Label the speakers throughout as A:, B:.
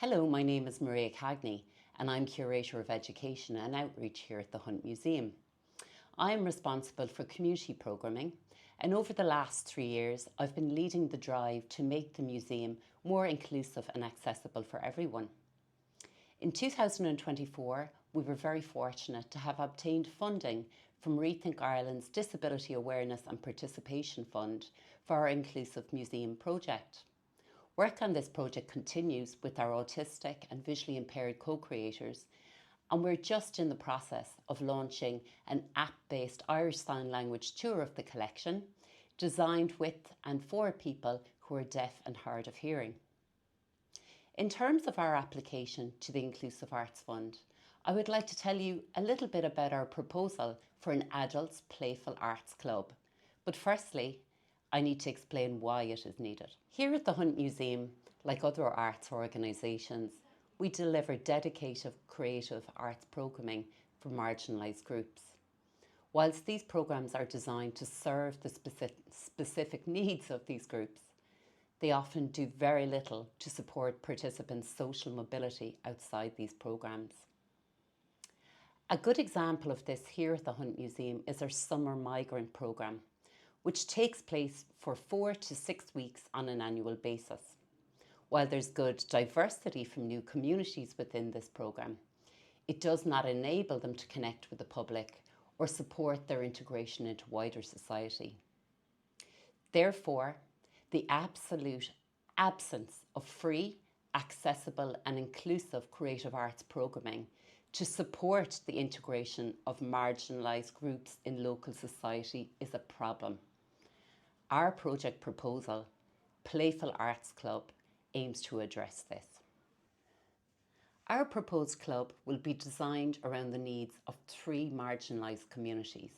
A: Hello, my name is Maria Cagney and I'm Curator of Education and Outreach here at the Hunt Museum. I am responsible for community programming, and over the last 3 years I've been leading the drive to make the museum more inclusive and accessible for everyone. In 2024, we were very fortunate to have obtained funding from Rethink Ireland's Disability Awareness and Participation Fund for our Inclusive Museum project. Work on this project continues with our autistic and visually impaired co-creators, and we're just in the process of launching an app-based Irish Sign Language tour of the collection, designed with and for people who are deaf and hard of hearing. In terms of our application to the Inclusive Arts Fund, I would like to tell you a little bit about our proposal for an adults playful arts club. But firstly, I need to explain why it is needed. Here at the Hunt Museum, like other arts organisations, we deliver dedicated creative arts programming for marginalised groups. Whilst these programmes are designed to serve the specific needs of these groups, they often do very little to support participants' social mobility outside these programmes. A good example of this here at the Hunt Museum is our Summer Migrant programme, which takes place for 4 to 6 weeks on an annual basis. While there's good diversity from new communities within this programme, it does not enable them to connect with the public or support their integration into wider society. Therefore, the absolute absence of free, accessible and inclusive creative arts programming to support the integration of marginalised groups in local society is a problem. Our project proposal, Playful Arts Club, aims to address this. Our proposed club will be designed around the needs of 3 marginalised communities: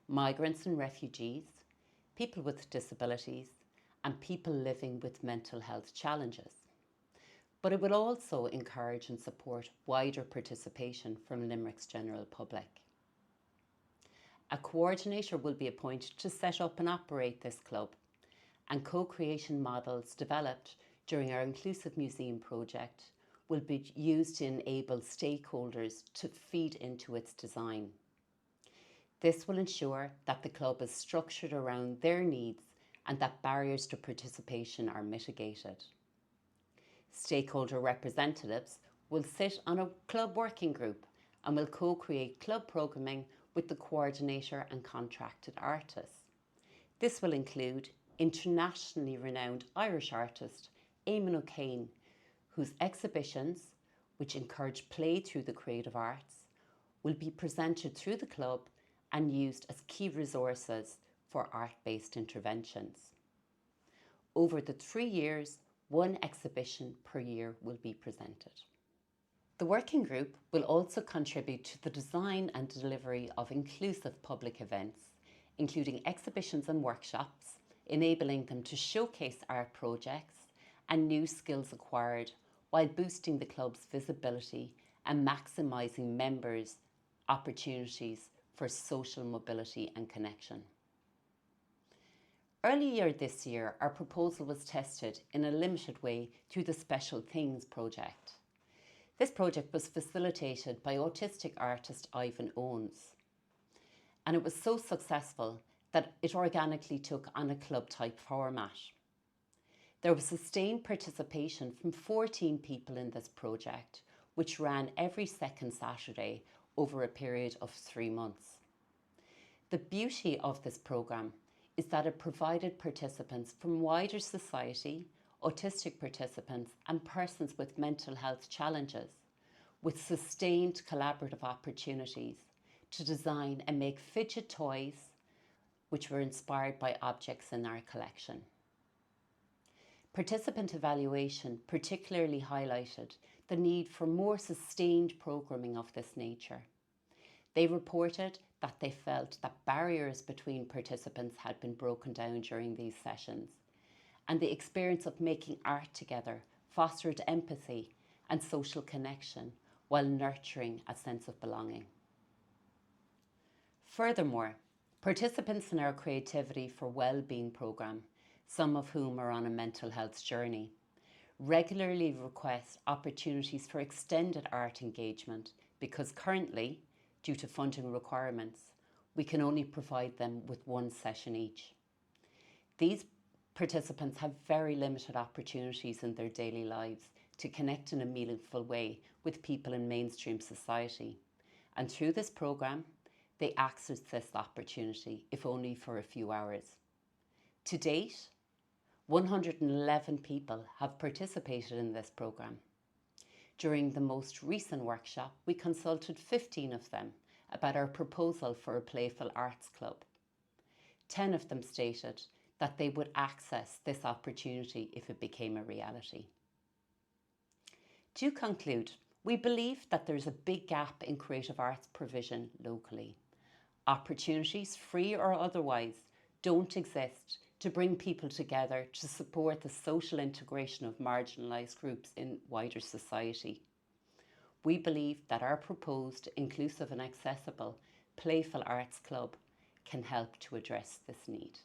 A: migrants and refugees, people with disabilities, and people living with mental health challenges. But it will also encourage and support wider participation from Limerick's general public. A coordinator will be appointed to set up and operate this club, and co-creation models developed during our Inclusive Museum project will be used to enable stakeholders to feed into its design. This will ensure that the club is structured around their needs and that barriers to participation are mitigated. Stakeholder representatives will sit on a club working group and will co-create club programming with the coordinator and contracted artists. This will include internationally renowned Irish artist Eamon O'Kane, whose exhibitions, which encourage play through the creative arts, will be presented through the club and used as key resources for art-based interventions. Over the 3 years, 1 exhibition per year will be presented. The working group will also contribute to the design and delivery of inclusive public events, including exhibitions and workshops, enabling them to showcase art projects and new skills acquired while boosting the club's visibility and maximising members' opportunities for social mobility and connection. Earlier this year, our proposal was tested in a limited way through the Special Things project. This project was facilitated by autistic artist Ivan Owens, and it was so successful that it organically took on a club-type format. There was sustained participation from 14 people in this project, which ran every second Saturday over a period of 3 months. The beauty of this programme is that it provided participants from wider society, autistic participants and persons with mental health challenges with sustained collaborative opportunities to design and make fidget toys which were inspired by objects in our collection. Participant evaluation particularly highlighted the need for more sustained programming of this nature. They reported that they felt that barriers between participants had been broken down during these sessions, and the experience of making art together fostered empathy and social connection while nurturing a sense of belonging. Furthermore, participants in our Creativity for Wellbeing programme, some of whom are on a mental health journey, regularly request opportunities for extended art engagement because currently, due to funding requirements, we can only provide them with one session each. These participants have very limited opportunities in their daily lives to connect in a meaningful way with people in mainstream society. And through this programme, they access this opportunity, if only for a few hours. To date, 111 people have participated in this programme. During the most recent workshop, we consulted 15 of them about our proposal for a playful arts club. 10 of them stated that they would access this opportunity if it became a reality. To conclude, we believe that there's a big gap in creative arts provision locally. Opportunities, free or otherwise, don't exist to bring people together to support the social integration of marginalised groups in wider society. We believe that our proposed inclusive and accessible playful arts club can help to address this need.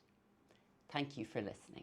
A: Thank you for listening.